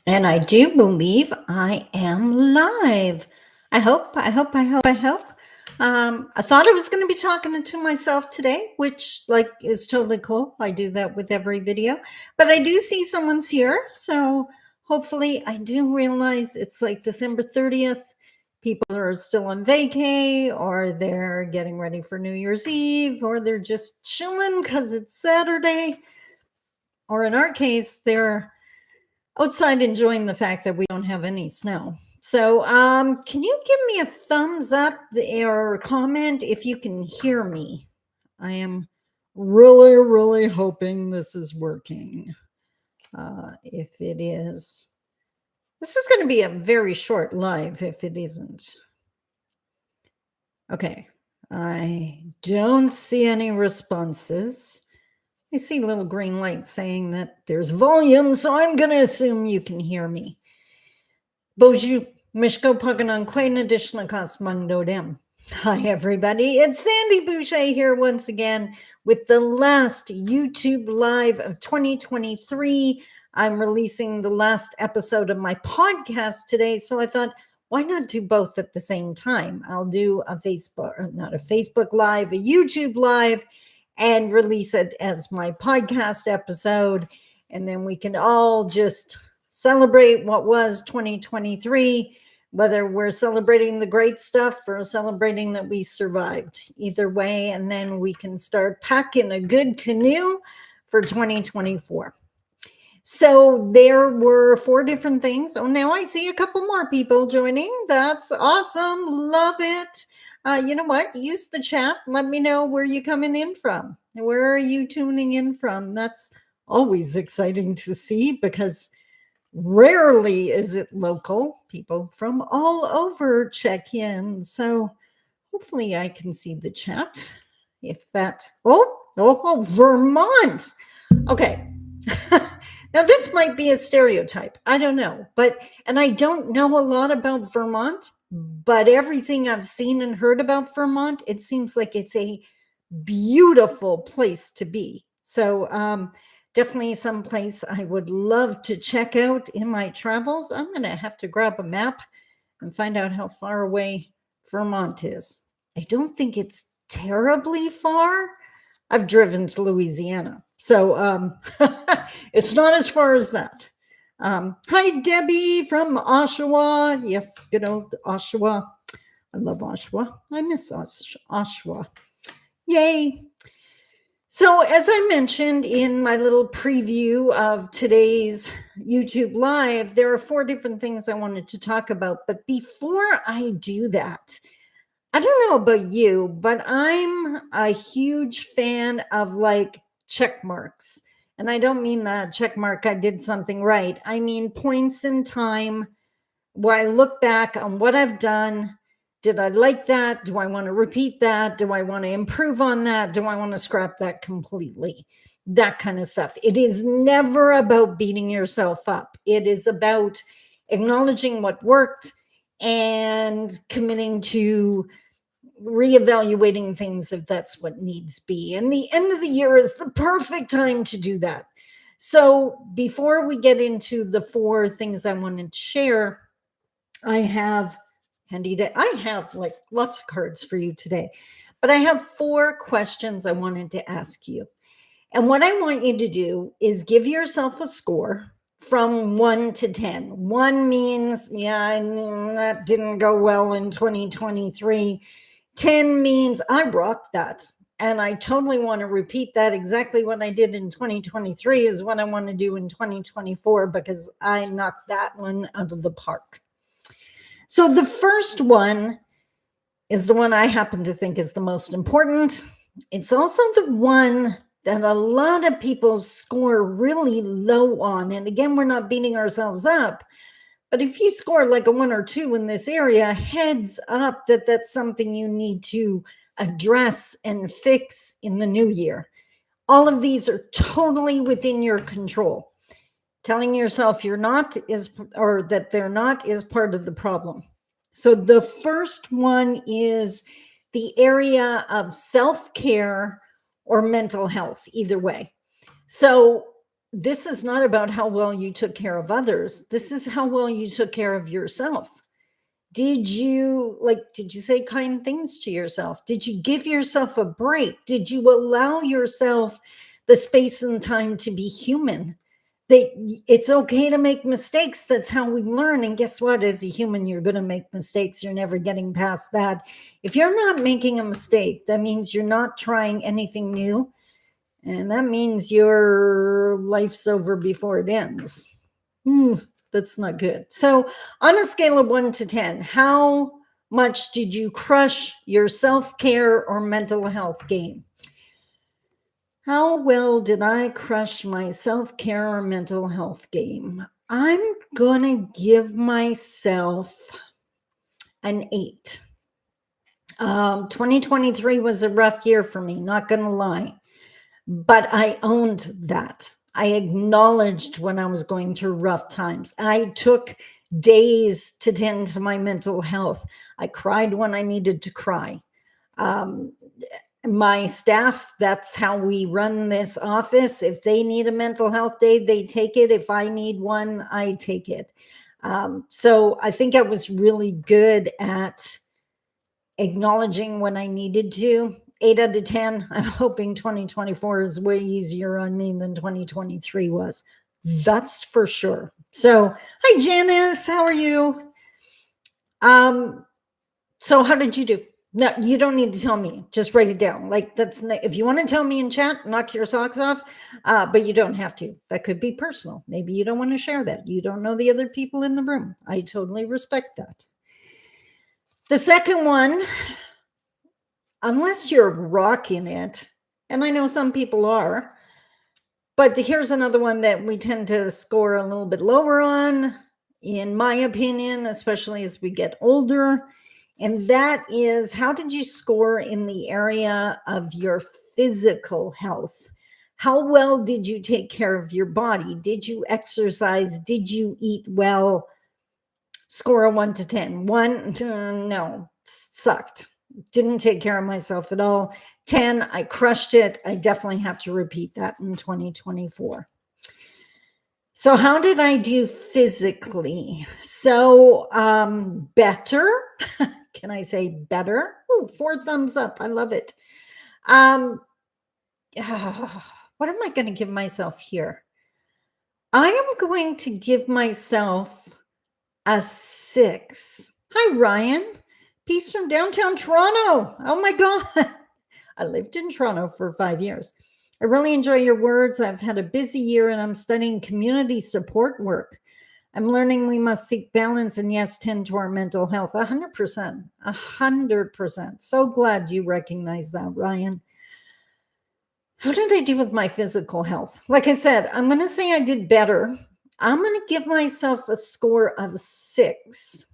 And I do believe I am live. I hope. I thought I was going to be talking to myself today, which is totally cool. I do that with every video, but I do see someone's here. So hopefully I do realize it's like December 30th. People are still on vacay, or they're getting ready for New Year's Eve, or they're just chilling because it's Saturday. Or in our case, they're outside enjoying the fact that we don't have any snow. So, can you give me a thumbs up or comment if you can hear me? I am really, really hoping this is working. If it is, this is going to be a very short live if it isn't. Okay, I don't see any responses. I see little green lights saying that there's volume, so I'm going to assume you can hear me. Bonjour, Mishko Paganon Quain Additional Cosmondo Dem. Hi, everybody. It's Sandi Boucher here once again with the last YouTube live of 2023. I'm releasing the last episode of my podcast today, so I thought, why not do both at the same time? I'll do a Facebook live, a YouTube live, and release it as my podcast episode, and then we can all just celebrate what was 2023, whether we're celebrating the great stuff or celebrating that we survived. Either way, and then we can start packing a good canoe for 2024. So there were 4 different things. Oh, now I see a couple more people joining. That's awesome. Love it. You know what? Use the chat. Let me know where you're coming in from. Where are you tuning in from? That's always exciting to see, because rarely is it local. People from all over check in. So hopefully I can see the chat. If that, Vermont. Okay. Now this might be a stereotype. I don't know. And I don't know a lot about Vermont, but everything I've seen and heard about Vermont, it seems like it's a beautiful place to be. So, definitely some place I would love to check out in my travels. I'm going to have to grab a map and find out how far away Vermont is. I don't think it's terribly far. I've driven to Louisiana, so it's not as far as that. Hi, Debbie from Oshawa. Yes, good old Oshawa. I love Oshawa. I miss Oshawa. Yay. So, as I mentioned in my little preview of today's YouTube Live, there are 4 different things I wanted to talk about. But before I do that, I don't know about you, but I'm a huge fan of check marks. And I don't mean that check mark, I did something right. I mean points in time where I look back on what I've done. Did I like that? Do I want to repeat that? Do I want to improve on that? Do I want to scrap that completely? That kind of stuff. It is never about beating yourself up. It is about acknowledging what worked and committing to reevaluating things if that's what needs be. And the end of the year is the perfect time to do that. So before we get into the 4 things I wanted to share, I have lots of cards for you today, but I have 4 questions I wanted to ask you. And what I want you to do is give yourself a score from 1 to 10. 1 means, that didn't go well in 2023. 10 means I rocked that. And I totally want to repeat that. Exactly what I did in 2023 is what I want to do in 2024, because I knocked that one out of the park. So the first one is the one I happen to think is the most important. It's also the one that a lot of people score really low on. And again, we're not beating ourselves up. But if you score like a 1 or 2 in this area, heads up that that's something you need to address and fix in the new year. All of these are totally within your control. Telling yourself you're not or that they're not is part of the problem. So the first one is the area of self-care or mental health, either way. So this is not about how well you took care of others. This is how well you took care of yourself. Did you say kind things to yourself? Did you give yourself a break? Did you allow yourself the space and time to be human? It's okay to make mistakes. That's how we learn. And guess what? As a human, you're going to make mistakes. You're never getting past that. If you're not making a mistake, that means you're not trying anything new. And that means your life's over before it ends. That's not good. So on a scale of 1 to 10, how much did you crush your self-care or mental health game? How well did I crush my self-care or mental health game? I'm going to give myself an 8. 2023 was a rough year for me, not going to lie. But I owned that. I acknowledged when I was going through rough times. I took days to tend to my mental health. I cried when I needed to cry. My staff, that's how we run this office. If they need a mental health day, they take it. If I need one, I take it. So I think I was really good at acknowledging when I needed to. 8 out of 10. I'm hoping 2024 is way easier on me than 2023 was. That's for sure. So, hi Janice, how are you? So how did you do? No, you don't need to tell me. Just write it down. Like if you want to tell me in chat, knock your socks off. But you don't have to. That could be personal. Maybe you don't want to share that. You don't know the other people in the room. I totally respect that. The second one, unless you're rocking it, and I know some people are, but here's another one that we tend to score a little bit lower on, in my opinion, especially as we get older. And that is, how did you score in the area of your physical health? How well did you take care of your body? Did you exercise? Did you eat well? Score a 1 to 10. 1, no, sucked. Didn't take care of myself at all. 10, I crushed it. I definitely have to repeat that in 2024. So how did I do physically? So better. Can I say better? Ooh, 4 thumbs up. I love it. What am I going to give myself here? I am going to give myself a 6. Hi, Ryan. Peace from downtown Toronto. Oh my God. I lived in Toronto for 5 years. I really enjoy your words. I've had a busy year and I'm studying community support work. I'm learning we must seek balance and yes, tend to our mental health. 100%. 100%. So glad you recognize that, Ryan. How did I do with my physical health? Like I said, I'm going to say I did better. I'm going to give myself a score of 6.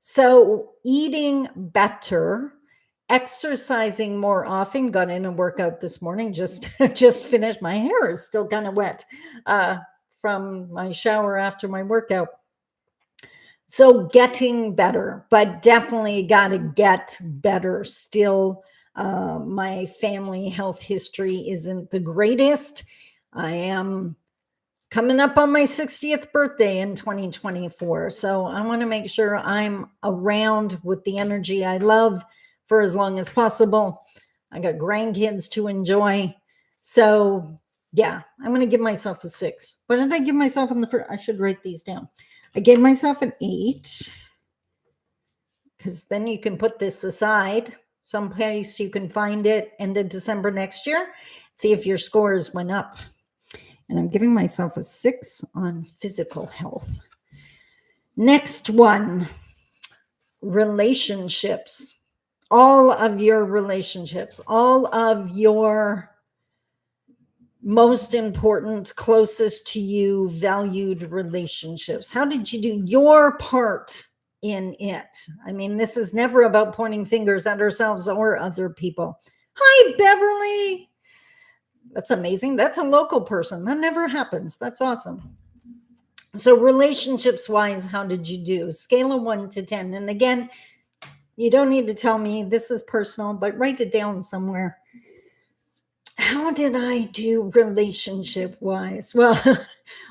So eating better, exercising more often, got in a workout this morning, just finished. My hair is still kind of wet from my shower after my workout. So getting better, but definitely got to get better still. My family health history isn't the greatest. I am coming up on my 60th birthday in 2024. So I want to make sure I'm around with the energy I love for as long as possible. I got grandkids to enjoy. So yeah, I'm going to give myself a 6. What did I give myself in the first? I should write these down. I gave myself an 8 because then you can put this aside someplace you can find it end of December next year. See if your scores went up. And I'm giving myself a 6 on physical health. Next one, relationships. All of your relationships, all of your most important, closest to you, valued relationships. How did you do your part in it? I mean, this is never about pointing fingers at ourselves or other people. Hi, Beverly. That's amazing. That's a local person. That never happens. That's awesome. So relationships wise, how did you do? Scale of 1 to 10. And again, you don't need to tell me, this is personal, but write it down somewhere. how did I do relationship-wise? Well,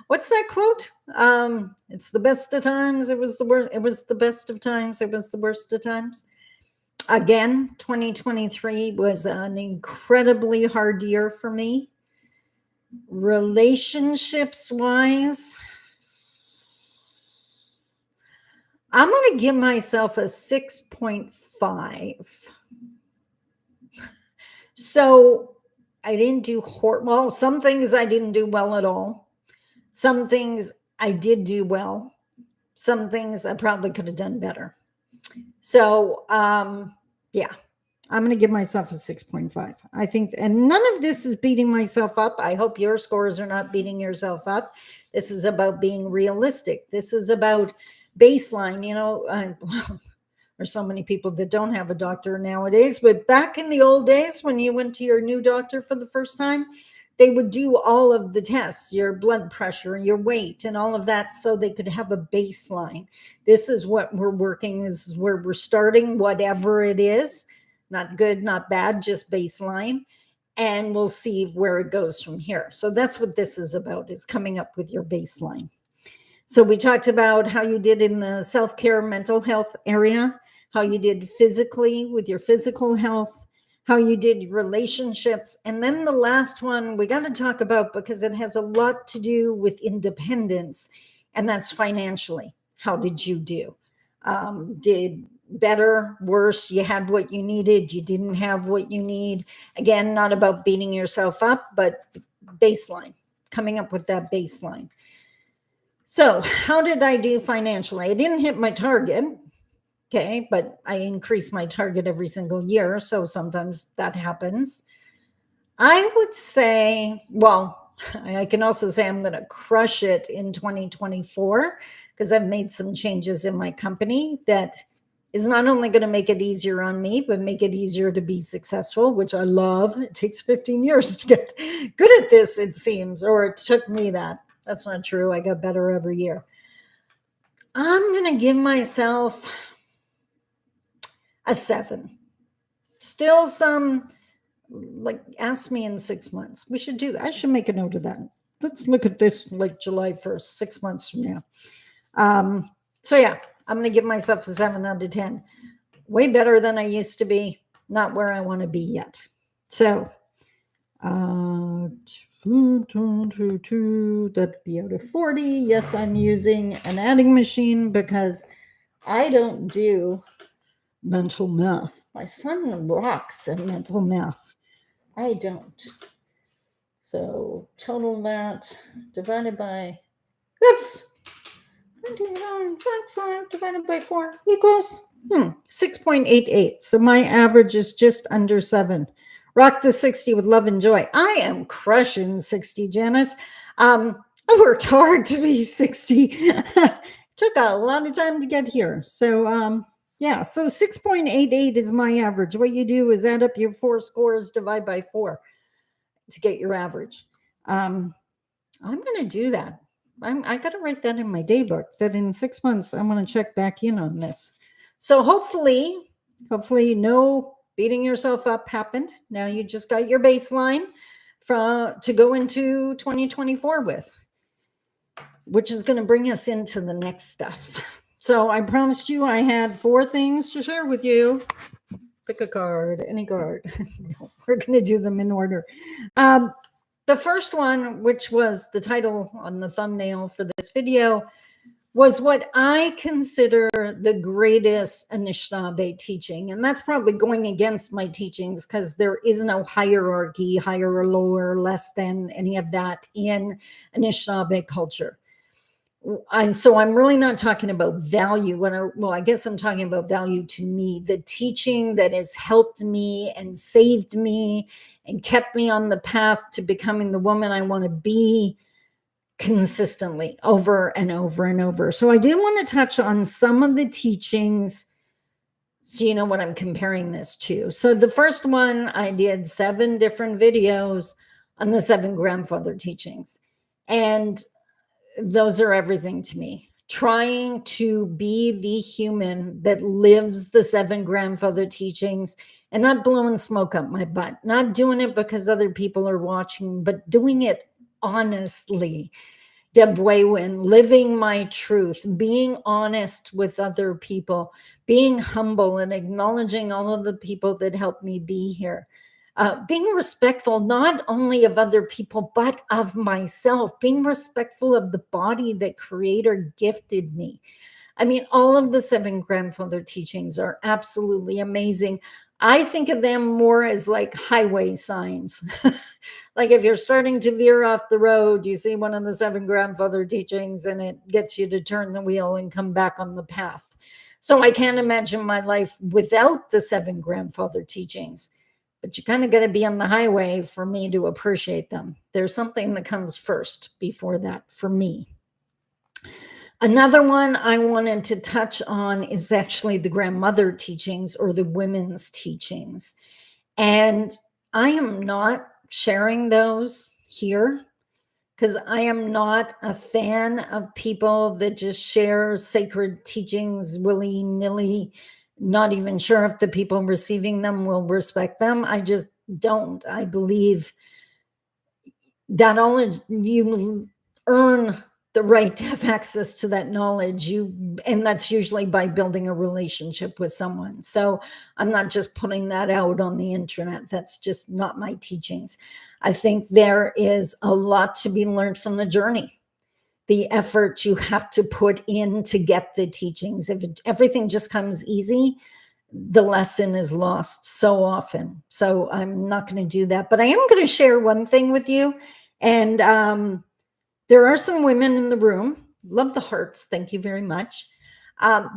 what's that quote? It's the best of times. It was the worst. It was the best of times. It was the worst of times. Again, 2023 was an incredibly hard year for me. Relationships-wise, I'm going to give myself a 6.5. So I didn't do well. Some things I didn't do well at all. Some things I did do well. Some things I probably could have done better. So, yeah, I'm going to give myself a 6.5. I think, and none of this is beating myself up. I hope your scores are not beating yourself up. This is about being realistic. This is about baseline. You know, there's so many people that don't have a doctor nowadays, but back in the old days when you went to your new doctor for the first time, they would do all of the tests, your blood pressure, your weight, and all of that, so they could have a baseline. This is what we're working. This is where we're starting, whatever it is. Not good, not bad, just baseline. And we'll see where it goes from here. So that's what this is about, is coming up with your baseline. So we talked about how you did in the self-care mental health area, how you did physically with your physical health, how you did relationships. And then the last one we got to talk about, because it has a lot to do with independence, and that's financially. How did you do? Did better, worse? You had what you needed, you didn't have what you need. Again, not about beating yourself up, but baseline, coming up with that baseline. So how did I do financially? I didn't hit my target. Okay, but I increase my target every single year, so sometimes that happens. I would say, well, I can also say I'm going to crush it in 2024, because I've made some changes in my company that is not only going to make it easier on me, but make it easier to be successful, which I love. It takes 15 years to get good at this, it seems, or it took me that. That's not true. I got better every year. I'm going to give myself a 7. Still some, like, ask me in 6 months. We should do that. I should make a note of that. Let's look at this like July 1st, 6 months from now. So yeah, I'm going to give myself a 7 out of 10. Way better than I used to be. Not where I want to be yet. So, that'd be out of 40. Yes, I'm using an adding machine because I don't do mental math. My son rocks at mental math. I don't. So total that divided by, oops, 29.5 divided by 4 equals 6.88. So my average is just under 7. Rock the 60 with love and joy. I am crushing 60, Janice. I worked hard to be 60. Took a lot of time to get here. So yeah, so 6.88 is my average. What you do is add up your 4 scores, divide by 4 to get your average. I'm going to do that. I got to write that in my day book, that in 6 months, I'm going to check back in on this. So hopefully no beating yourself up happened. Now you just got your baseline to go into 2024 with, which is going to bring us into the next stuff. So I promised you I had 4 things to share with you. Pick a card, any card. No, we're going to do them in order. The first one, which was the title on the thumbnail for this video, was what I consider the greatest Anishinaabe teaching. And that's probably going against my teachings, because there is no hierarchy, higher or lower, less than, any of that in Anishinaabe culture. So I'm really not talking about value. I guess I'm talking about value to me, the teaching that has helped me and saved me and kept me on the path to becoming the woman I want to be consistently over and over and over. So I did want to touch on some of the teachings, so you know what I'm comparing this to. So the first one, I did 7 different videos on the 7 grandfather teachings. And those are everything to me. trying to be the human that lives the 7 grandfather teachings and not blowing smoke up my butt, not doing it because other people are watching, but doing it honestly. Deb Waywin, living my truth, being honest with other people, being humble and acknowledging all of the people that helped me be here. Being respectful not only of other people, but of myself, being respectful of the body that Creator gifted me. I mean, all of the 7 grandfather teachings are absolutely amazing. I think of them more as like highway signs. Like if you're starting to veer off the road, you see one of the 7 grandfather teachings and it gets you to turn the wheel and come back on the path. So I can't imagine my life without the 7 grandfather teachings. But you kind of got to be on the highway for me to appreciate them. There's something that comes first before that for me. Another one I wanted to touch on is actually the grandmother teachings or the women's teachings. And I am not sharing those here because I am not a fan of people that just share sacred teachings willy-nilly, not even sure if the people receiving them will respect them. I just don't. I believe that knowledge, you earn the right to have access to that knowledge, and that's usually by building a relationship with someone. So I'm not just putting that out on the internet. That's just not my teachings. I think there is a lot to be learned from the journey, the effort you have to put in to get the teachings. If everything just comes easy, the lesson is lost so often. So I'm not going to do that, but I am going to share one thing with you. And there are some women in the room. Love the hearts. Thank you very much.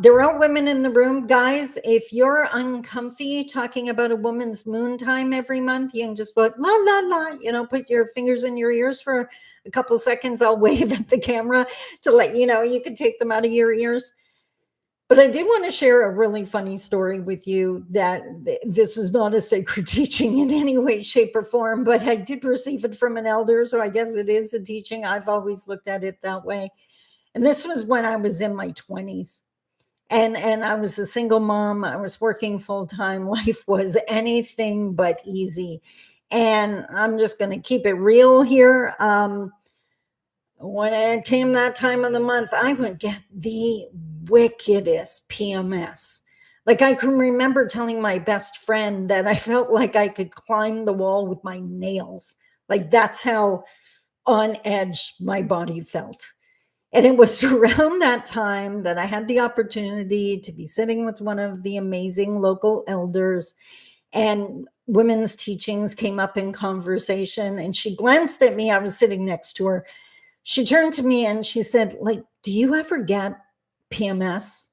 There are women in the room. Guys, if you're uncomfy talking about a woman's moon time every month, you can just go la, la, la, put your fingers in your ears for a couple seconds. I'll wave at the camera to let you know you can take them out of your ears. But I did want to share a really funny story with you that this is not a sacred teaching in any way, shape, or form, but I did receive it from an elder, so I guess it is a teaching. I've always looked at it that way. And this was when I was in my 20s. And I was a single mom. I was working full time. Life was anything but easy. And I'm just going to keep it real here. When it came that time of the month, I would get the wickedest PMS. Like I can remember telling my best friend that I felt like I could climb the wall with my nails. Like that's how on edge my body felt. And it was around that time that I had the opportunity to be sitting with one of the amazing local elders, and women's teachings came up in conversation, and she glanced at me. I was sitting next to her. She turned to me and she said, like, do you ever get PMS?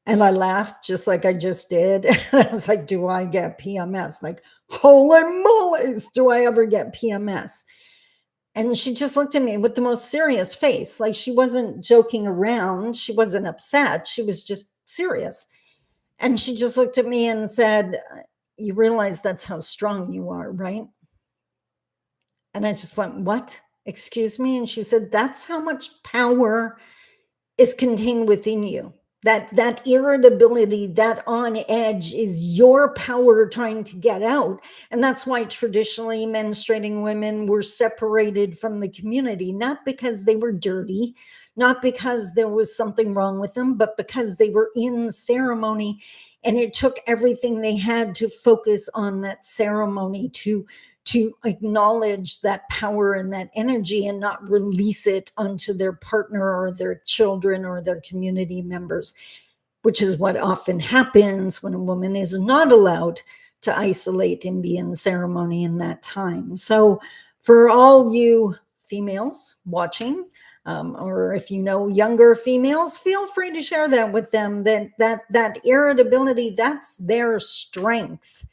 And I laughed just like I just did. I was like, do I get PMS? Like, holy moly's, do I ever get PMS? And she just looked at me with the most serious face. Like she wasn't joking around. She wasn't upset. She was just serious. And she just looked at me and said, you realize that's how strong you are, right? And I just went, what? Excuse me? And she said, that's how much power is contained within you. That irritability, that on edge is your power trying to get out. And that's why traditionally menstruating women were separated from the community, not because they were dirty, not because there was something wrong with them, but because they were in ceremony. And it took everything they had to focus on that ceremony to acknowledge that power and that energy and not release it onto their partner or their children or their community members, which is what often happens when a woman is not allowed to isolate and be in ceremony in that time. So for all you females watching, or if you know younger females, feel free to share that with them, that irritability, that's their strength.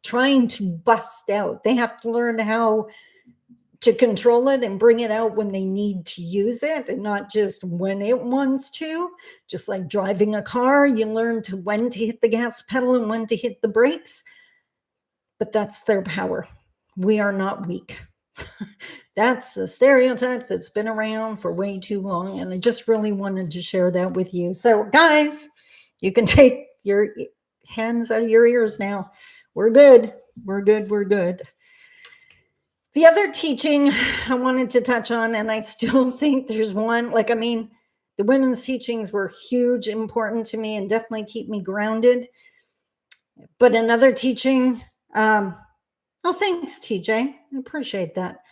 Trying to bust out. They have to learn how to control it and bring it out when they need to use it and not just when it wants to. Just like driving a car, you learn to when to hit the gas pedal and when to hit the brakes. But that's their power. We are not weak. That's a stereotype that's been around for way too long. And I just really wanted to share that with you. So, guys, you can take your hands out of your ears now. We're good. We're good. We're good. The other teaching I wanted to touch on, and I still think there's one, like, I mean, the women's teachings were huge, important to me, and definitely keep me grounded. But another teaching, oh, thanks, TJ. I appreciate that.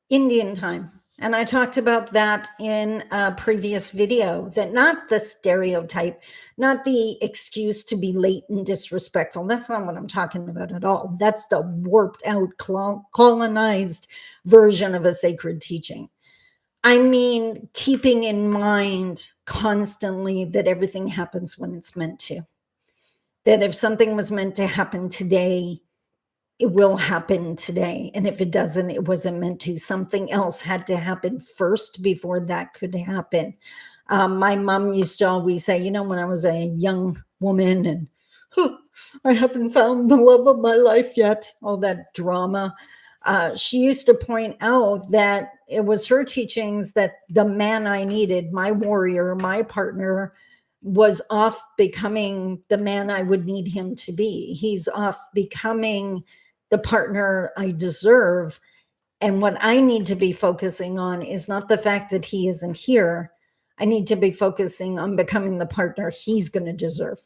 Indian time. And I talked about that in a previous video, that not the stereotype, not the excuse to be late and disrespectful. That's not what I'm talking about at all. That's the warped out, colonized version of a sacred teaching. I mean, keeping in mind constantly that everything happens when it's meant to. That if something was meant to happen today, it will happen today. And if it doesn't, it wasn't meant to. Something else had to happen first before that could happen. My mom used to always say, when I was a young woman and I haven't found the love of my life yet, all that drama. She used to point out that it was her teachings that the man I needed, my warrior, my partner, was off becoming the man I would need him to be. He's off becoming the partner I deserve. And what I need to be focusing on is not the fact that he isn't here. I need to be focusing on becoming the partner he's going to deserve.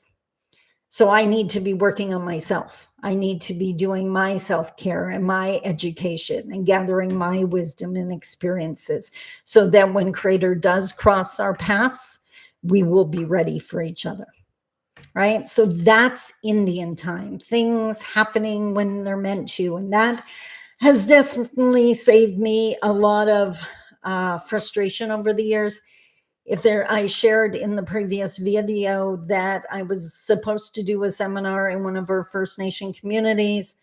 So I need to be working on myself. I need to be doing my self-care and my education and gathering my wisdom and experiences so that when Creator does cross our paths, we will be ready for each other. Right? So that's Indian time, things happening when they're meant to. And that has definitely saved me a lot of frustration over the years. I shared in the previous video that I was supposed to do a seminar in one of our First Nation communities.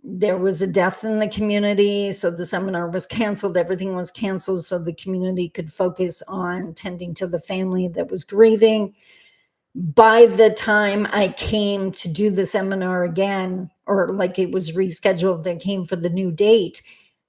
There was a death in the community, so the seminar was canceled. Everything was canceled so the community could focus on tending to the family that was grieving. By the time I came to do the seminar again, or like it was rescheduled, I came for the new date,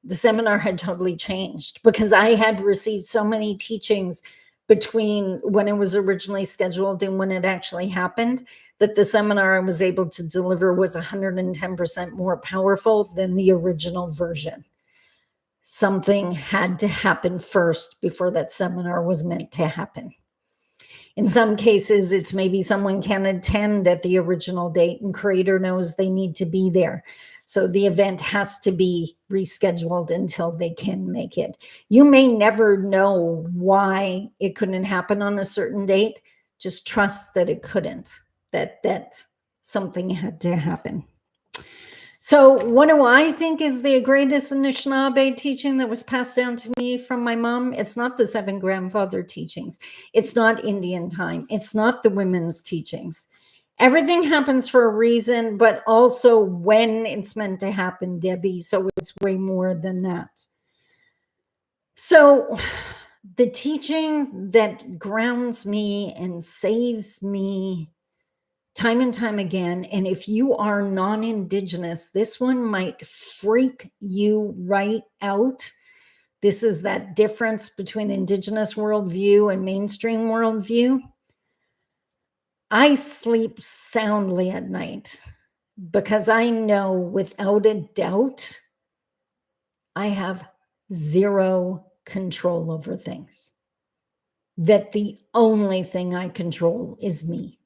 the seminar had totally changed because I had received so many teachings between when it was originally scheduled and when it actually happened that the seminar I was able to deliver was 110% more powerful than the original version. Something had to happen first before that seminar was meant to happen. In some cases, it's maybe someone can attend at the original date and Creator knows they need to be there. So the event has to be rescheduled until they can make it. You may never know why it couldn't happen on a certain date. Just trust that it couldn't, that something had to happen. So what do I think is the greatest Anishinaabe teaching that was passed down to me from my mom? It's not the 7 grandfather teachings. It's not Indian time. It's not the women's teachings. Everything happens for a reason, but also when it's meant to happen, Debbie. So it's way more than that. So the teaching that grounds me and saves me time and time again, and if you are non-Indigenous, this one might freak you right out. This is that difference between Indigenous worldview and mainstream worldview. I sleep soundly at night because I know without a doubt I have zero control over things. That the only thing I control is me.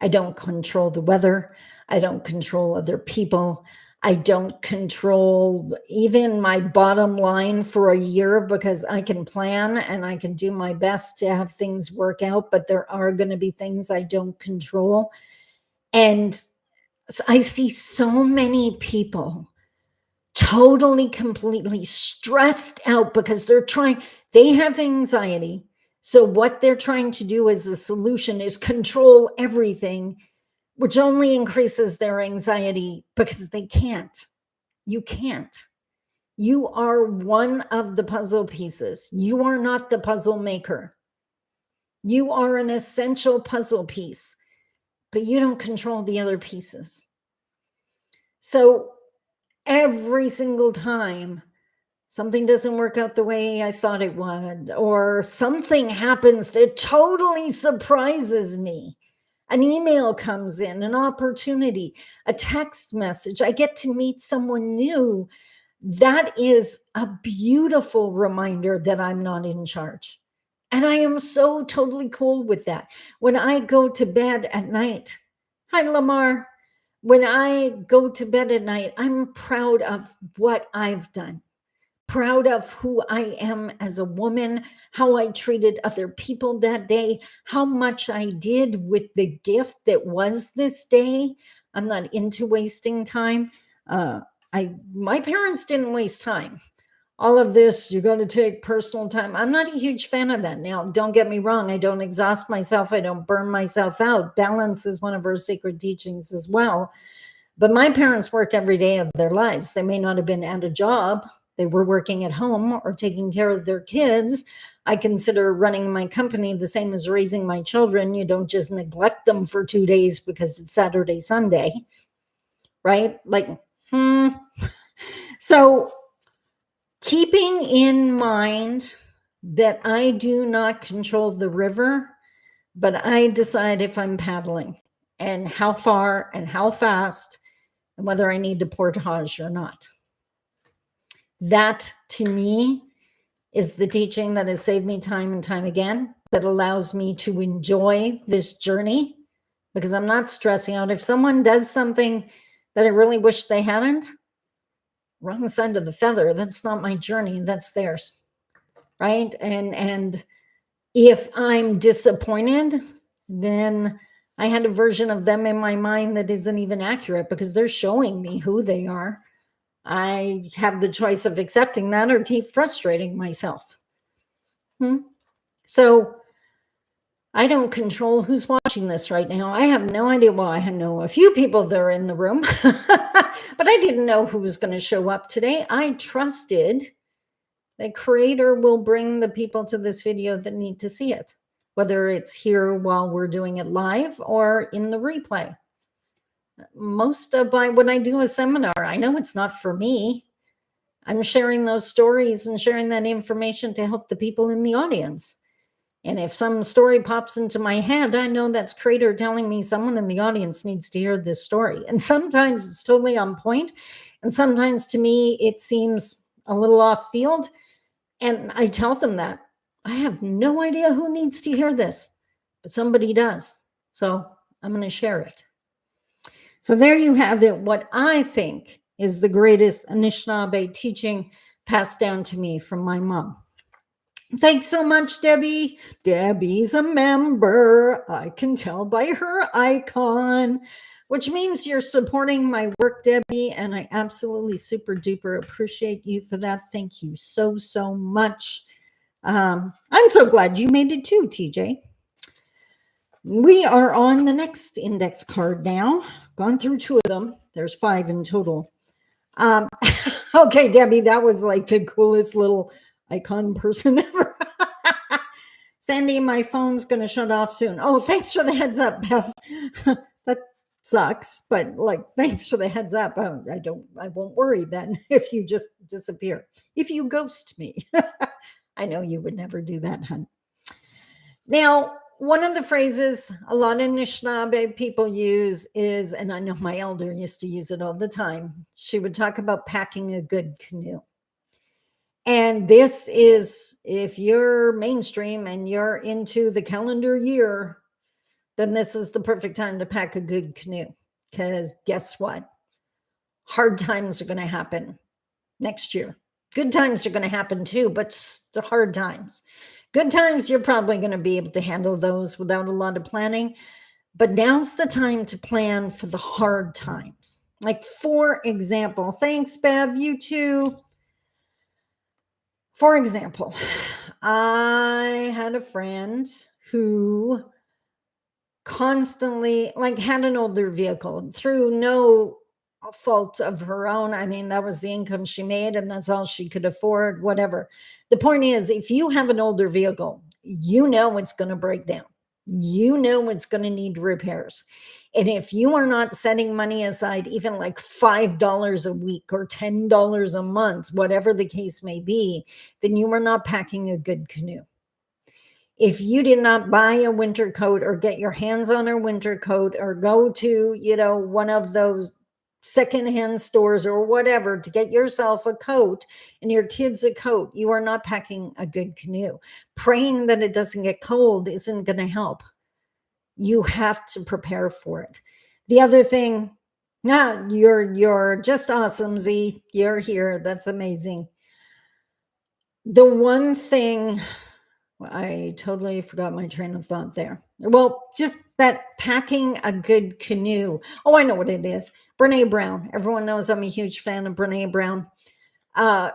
I don't control the weather. I don't control other people. I don't control even my bottom line for a year because I can plan and I can do my best to have things work out, but there are going to be things I don't control. And so I see so many people totally, completely stressed out because they have anxiety. So what they're trying to do as a solution is control everything, which only increases their anxiety because they can't. You can't. You are one of the puzzle pieces. You are not the puzzle maker. You are an essential puzzle piece, but you don't control the other pieces. So every single time something doesn't work out the way I thought it would, or something happens that totally surprises me. An email comes in, an opportunity, a text message, I get to meet someone new. That is a beautiful reminder that I'm not in charge. And I am so totally cool with that. When I go to bed at night, hi, Lamar. When I go to bed at night, I'm proud of what I've done, proud of who I am as a woman, how I treated other people that day, how much I did with the gift that was this day. I'm not into wasting time. My parents didn't waste time. All of this, you got to take personal time. I'm not a huge fan of that. Now, don't get me wrong. I don't exhaust myself. I don't burn myself out. Balance is one of our sacred teachings as well. But my parents worked every day of their lives. They may not have been at a job. They were working at home or taking care of their kids. I consider running my company the same as raising my children. You don't just neglect them for 2 days because it's Saturday, Sunday, right? So keeping in mind that I do not control the river, but I decide if I'm paddling and how far and how fast and whether I need to portage or not. That, to me, is the teaching that has saved me time and time again, that allows me to enjoy this journey because I'm not stressing out. If someone does something that I really wish they hadn't, wrong side of the feather, that's not my journey, that's theirs, right? And if I'm disappointed, then I had a version of them in my mind that isn't even accurate because they're showing me who they are. I have the choice of accepting that or keep frustrating myself. So I don't control who's watching this right now. I have no idea. Well, I know a few people that are in the room, but I didn't know who was going to show up today. I trusted the creator will bring the people to this video that need to see it, whether it's here while we're doing it live or in the replay. Most of when I do a seminar, I know it's not for me. I'm sharing those stories and sharing that information to help the people in the audience. And if some story pops into my head, I know that's creator telling me someone in the audience needs to hear this story. And sometimes it's totally on point. And sometimes to me, it seems a little off field. And I tell them that I have no idea who needs to hear this, but somebody does. So I'm going to share it. So there you have it, what I think is the greatest Anishinaabe teaching passed down to me from my mom. Thanks so much, Debbie. Debbie's a member. I can tell by her icon, which means you're supporting my work, Debbie, and I absolutely super duper appreciate you for that. Thank you so, so much. I'm so glad you made it too, TJ. We are on the next index card now. Gone through 2 of them. There's 5 in total. Okay, Debbie, that was like the coolest little icon person ever. Sandy, my phone's going to shut off soon. Oh, thanks for the heads up, Beth. That sucks, but like, thanks for the heads up. I won't worry then if you just disappear. If you ghost me. I know you would never do that, hun. Now, one of the phrases a lot of Anishinaabe people use is, and I know my elder used to use it all the time, she would talk about packing a good canoe. And this is, if you're mainstream and you're into the calendar year, then this is the perfect time to pack a good canoe. Because guess what? Hard times are going to happen next year. Good times are going to happen too, but the hard times. Good times, you're probably going to be able to handle those without a lot of planning. But now's the time to plan for the hard times. Like, for example, thanks, Bev, you too. For example, I had a friend who constantly had an older vehicle through no fault of her own. I mean, that was the income she made and that's all she could afford, whatever. The point is, if you have an older vehicle, you know it's going to break down. You know it's going to need repairs. And if you are not setting money aside, even like $5 a week or $10 a month, whatever the case may be, then you are not packing a good canoe. If you did not buy a winter coat or get your hands on a winter coat or go to, one of those secondhand stores or whatever to get yourself a coat and your kids a coat, you are not packing a good canoe. Praying that it doesn't get cold isn't going to help. You have to prepare for it. The other thing, you're just awesome, Z. You're here. That's amazing. The one thing, I totally forgot my train of thought there. Well, just that packing a good canoe. Oh, I know what it is. Brene Brown. Everyone knows I'm a huge fan of Brene Brown.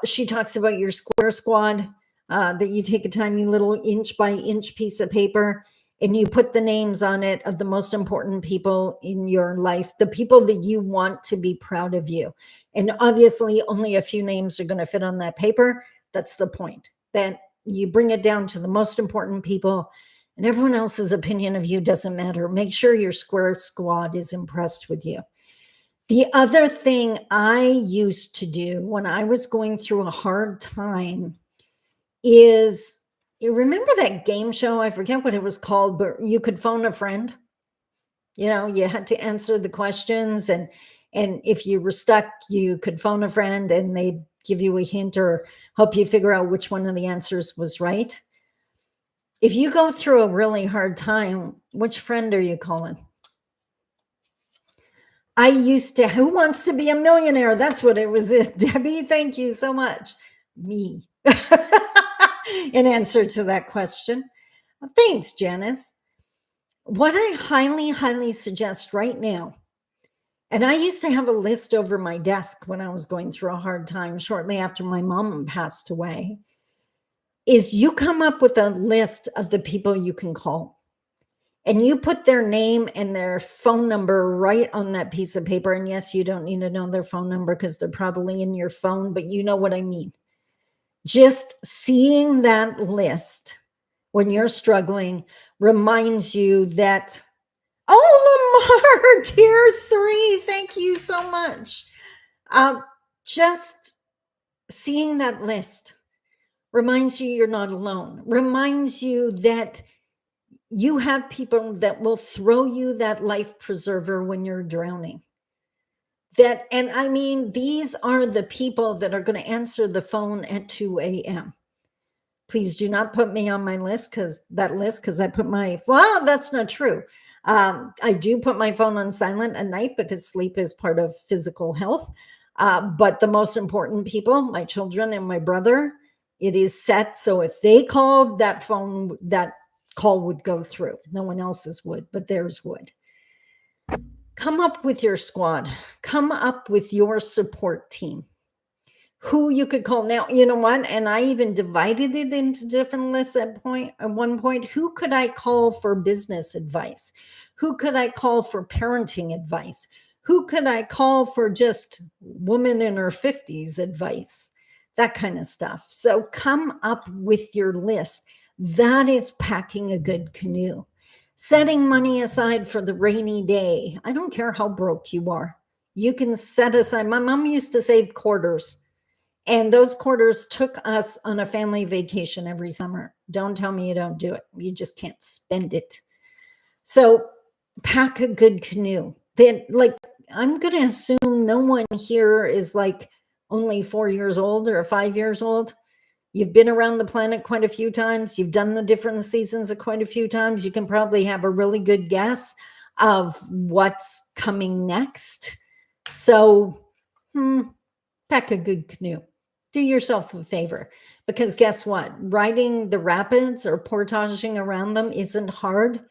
She talks about your square squad, that you take a tiny little inch by inch piece of paper and you put the names on it of the most important people in your life, the people that you want to be proud of you. And obviously only a few names are going to fit on that paper. That's the point. Then you bring it down to the most important people, and everyone else's opinion of you doesn't matter. Make sure your square squad is impressed with you. The other thing I used to do when I was going through a hard time is, you remember that game show? I forget what it was called, but you could phone a friend. You had to answer the questions, and if you were stuck, you could phone a friend and they'd give you a hint or help you figure out which one of the answers was right. If you go through a really hard time, which friend are you calling? I used to, who wants to be a millionaire? That's what it was. Debbie, thank you so much. Me. In answer to that question. Thanks, Janice. What I highly, highly suggest right now, and I used to have a list over my desk when I was going through a hard time shortly after my mom passed away, is you come up with a list of the people you can call. And you put their name and their phone number right on that piece of paper. And yes, you don't need to know their phone number because they're probably in your phone, but you know what I mean. Just seeing that list when you're struggling reminds you that, oh, Lamar, tier 3, thank you so much. Just seeing that list reminds you you're not alone, reminds you that you have people that will throw you that life preserver when you're drowning. And I mean, these are the people that are going to answer the phone at 2 a.m. Please do not put me on my list because I put well, that's not true. I do put my phone on silent at night because sleep is part of physical health. But the most important people, my children and my brother, it is set. So if they called, that call would go through. No one else's would, but theirs would. Come up with your squad. Come up with your support team. Who you could call. Now, you know what? And I even divided it into different lists at one point. Who could I call for business advice? Who could I call for parenting advice? Who could I call for just woman in her 50s advice? That kind of stuff. So come up with your list. That is packing a good canoe. Setting money aside for the rainy day. I don't care how broke you are. You can set aside. My mom used to save quarters, and those quarters took us on a family vacation every summer. Don't tell me you don't do it. You just can't spend it. So pack a good canoe. I'm going to assume no one here is only 4 years old or 5 years old. You've been around the planet quite a few times. You've done the different seasons quite a few times. You can probably have a really good guess of what's coming next. So pack a good canoe. Do yourself a favor, because guess what? Riding the rapids or portaging around them isn't hard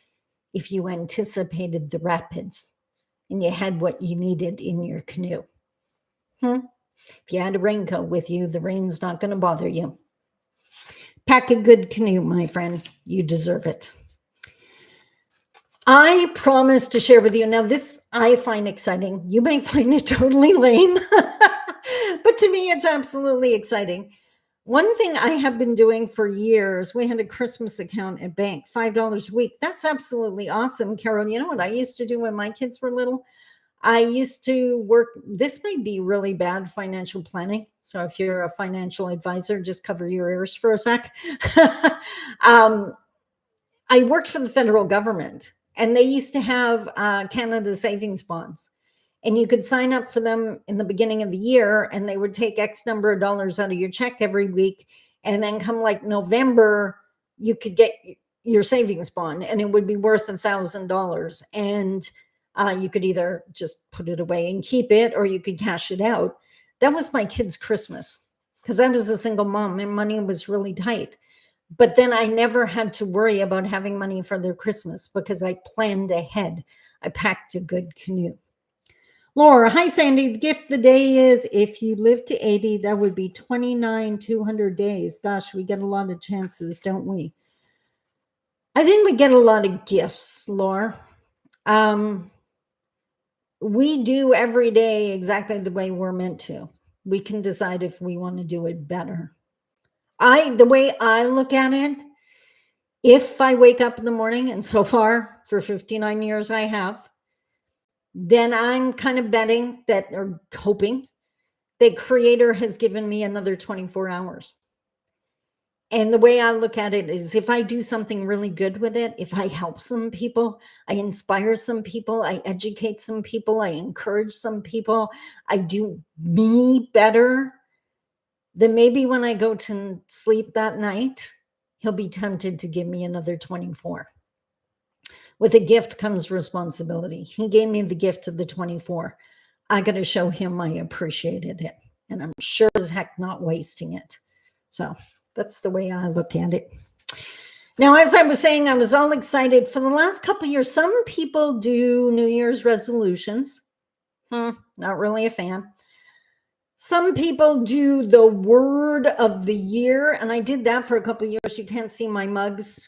if you anticipated the rapids and you had what you needed in your canoe. If you had a raincoat with you, the rain's not going to bother you. Pack a good canoe, my friend. You deserve it. I promise to share with you. Now, this I find exciting. You may find it totally lame, but to me, it's absolutely exciting. One thing I have been doing for years, we had a Christmas account at bank, $5 a week. That's absolutely awesome, Carol. You know what I used to do when my kids were little? I used to work, this may be really bad financial planning. So if you're a financial advisor, just cover your ears for a sec. I worked for the federal government, and they used to have Canada savings bonds. And you could sign up for them in the beginning of the year, and they would take X number of dollars out of your check every week. And then come like November, you could get your savings bond, and it would be worth $1,000. And you could either just put it away and keep it, or you could cash it out. That was my kids' Christmas, because I was a single mom and money was really tight. But then I never had to worry about having money for their Christmas because I planned ahead. I packed a good canoe. Laura, hi, Sandy. The gift of the day is if you live to 80, that would be 200 days. Gosh, we get a lot of chances, don't we? I think we get a lot of gifts, Laura. We do every day exactly the way we're meant to. We can decide if we want to do it better. The way I look at it, if I wake up in the morning, and so far for 59 years I have, then I'm kind of betting that, or hoping, that Creator has given me another 24 hours. And the way I look at it is if I do something really good with it, if I help some people, I inspire some people, I educate some people, I encourage some people, I do me better, then maybe when I go to sleep that night, he'll be tempted to give me another 24. With a gift comes responsibility. He gave me the gift of the 24. I got to show him I appreciated it. And I'm sure as heck not wasting it. So that's the way I look at it. Now, as I was saying, I was all excited. For the last couple of years, some people do New Year's resolutions. Not really a fan. Some people do the word of the year, and I did that for a couple of years. You can't see my mugs.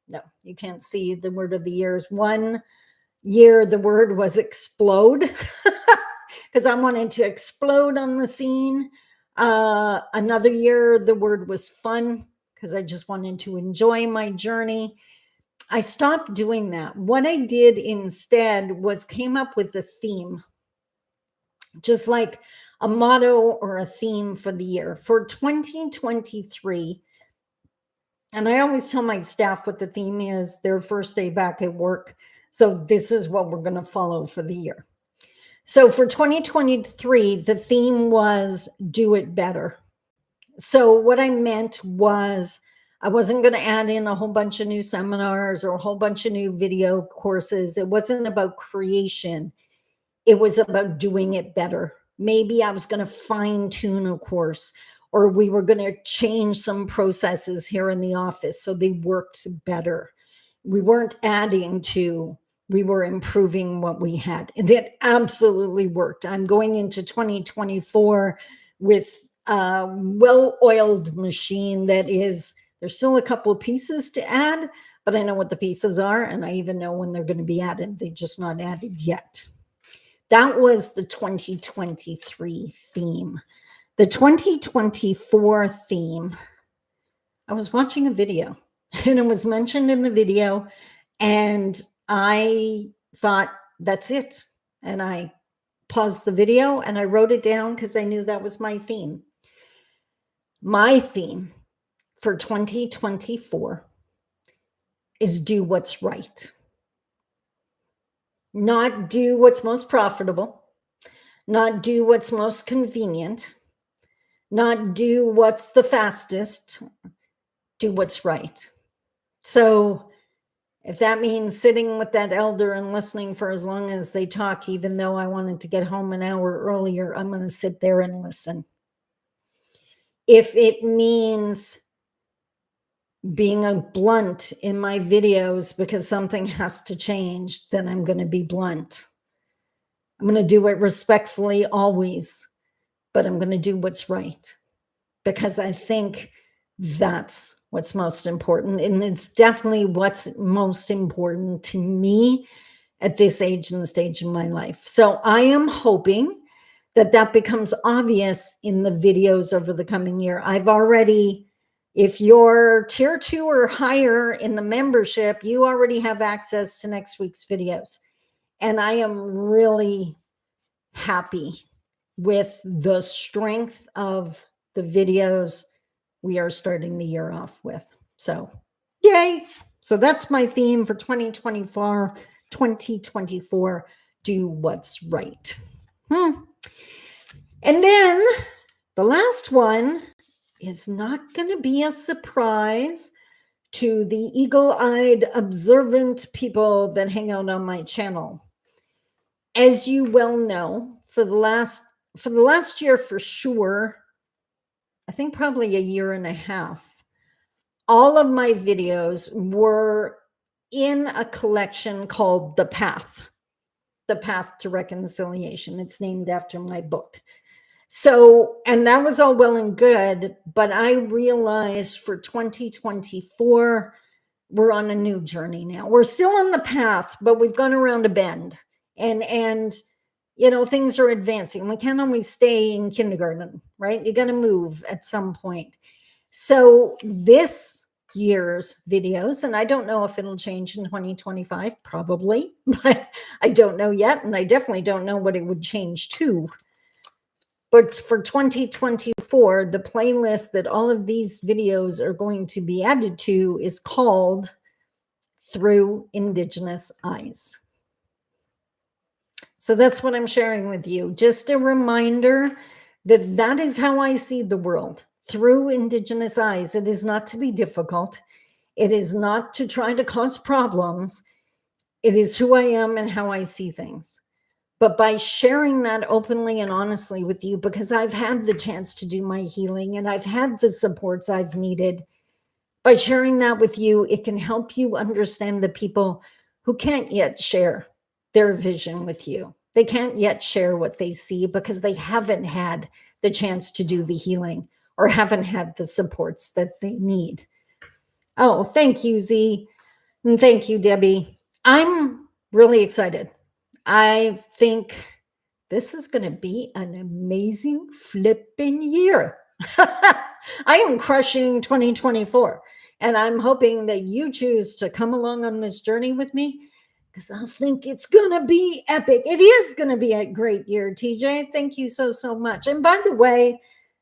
No, you can't see the word of the year. One year, the word was explode, because I wanted to explode on the scene. Another year, the word was fun, because I just wanted to enjoy my journey. I stopped doing that. What I did instead was came up with a theme, just like a motto or a theme for the year. For 2023, and I always tell my staff what the theme is, their first day back at work. So this is what we're going to follow for the year. So for 2023, the theme was do it better. So what I meant was I wasn't going to add in a whole bunch of new seminars or a whole bunch of new video courses. It wasn't about creation. It was about doing it better. Maybe I was going to fine tune a course, or we were going to change some processes here in the office so they worked better. We weren't adding to, we were improving what we had. And it absolutely worked. I'm going into 2024 with a well-oiled machine that is, there's still a couple of pieces to add, but I know what the pieces are, and I even know when they're going to be added. They're just not added yet. That was the 2023 theme. The 2024 theme, I was watching a video and it was mentioned in the video, and I thought, that's it. And I paused the video and I wrote it down because I knew that was my theme. My theme for 2024 is do what's right. Not do what's most profitable, not do what's most convenient, not do what's the fastest, do what's right. So if that means sitting with that elder and listening for as long as they talk, even though I wanted to get home an hour earlier, I'm going to sit there and listen. If it means being blunt in my videos because something has to change, then I'm going to be blunt. I'm going to do it respectfully always, but I'm going to do what's right because I think that's what's most important. And it's definitely what's most important to me at this age and stage in my life. So I am hoping that becomes obvious in the videos over the coming year. I've already, if you're tier 2 or higher in the membership, you already have access to next week's videos. And I am really happy with the strength of the videos we are starting the year off with. So, yay. So that's my theme for 2024. Do what's right. And then the last one is not going to be a surprise to the eagle-eyed, observant people that hang out on my channel. As you well know, for the last year for sure, I think probably a year and a half, all of my videos were in a collection called The Path to Reconciliation. It's named after my book. So, and that was all well and good, but I realized for 2024, we're on a new journey now. We're still on the path, but we've gone around a bend, and you know, things are advancing. We can't always stay in kindergarten, right? You got to move at some point. So this year's videos, and I don't know if it'll change in 2025, probably, but I don't know yet. And I definitely don't know what it would change to. But for 2024, the playlist that all of these videos are going to be added to is called Through Indigenous Eyes. So that's what I'm sharing with you. Just a reminder that that is how I see the world, through Indigenous eyes. It is not to be difficult. It is not to try to cause problems. It is who I am and how I see things. But by sharing that openly and honestly with you, because I've had the chance to do my healing and I've had the supports I've needed, by sharing that with you, it can help you understand the people who can't yet share their vision with you. They can't yet share what they see because they haven't had the chance to do the healing or haven't had the supports that they need. Oh, thank you, Z. And thank you, Debbie. I'm really excited. I think this is going to be an amazing flipping year. I am crushing 2024. And I'm hoping that you choose to come along on this journey with me, because I think it's going to be epic. It is going to be a great year, TJ. Thank you so, so much. And by the way,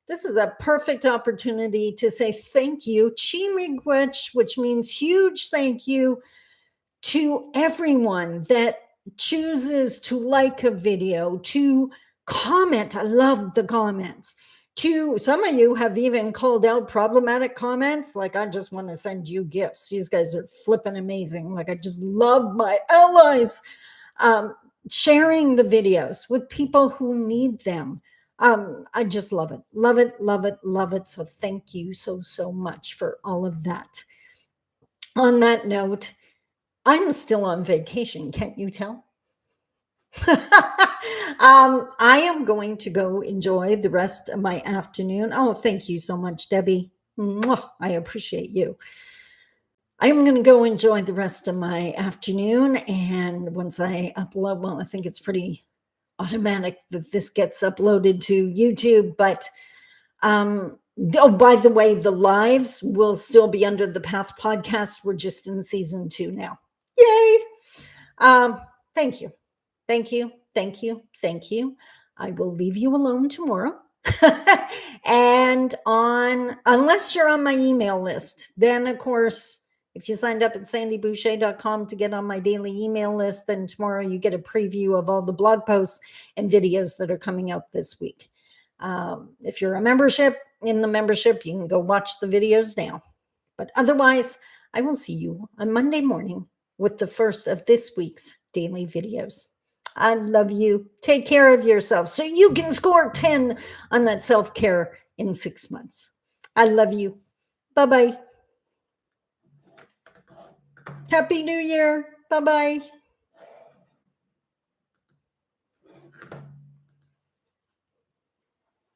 this is a perfect opportunity to say thank you, Chimigwich, which means huge thank you to everyone that chooses to like a video, to comment. I love the comments. To some of you have even called out problematic comments, like I just want to send you gifts. These guys are flipping amazing. Like I just love my allies. Sharing the videos with people who need them. I just love it. Love it, love it, love it. So thank you so, so much for all of that. On that note, I'm still on vacation. Can't you tell? I am going to go enjoy the rest of my afternoon. Oh, thank you so much, Debbie. Mwah, I appreciate you. I'm going to go enjoy the rest of my afternoon. And once I upload, well, I think it's pretty automatic that this gets uploaded to YouTube. But oh, by the way, the lives will still be under the Path podcast. We're just in season 2 now. Yay! Thank you. Thank you. Thank you. Thank you. I will leave you alone tomorrow. And unless you're on my email list, then of course, if you signed up at sandyboucher.com to get on my daily email list, then tomorrow you get a preview of all the blog posts and videos that are coming out this week. If you're a membership, in the membership, you can go watch the videos now. But otherwise, I will see you on Monday morning with the first of this week's daily videos. I love you. Take care of yourself so you can score 10 on that self-care in 6 months. I love you. Bye-bye. Happy New Year. Bye-bye.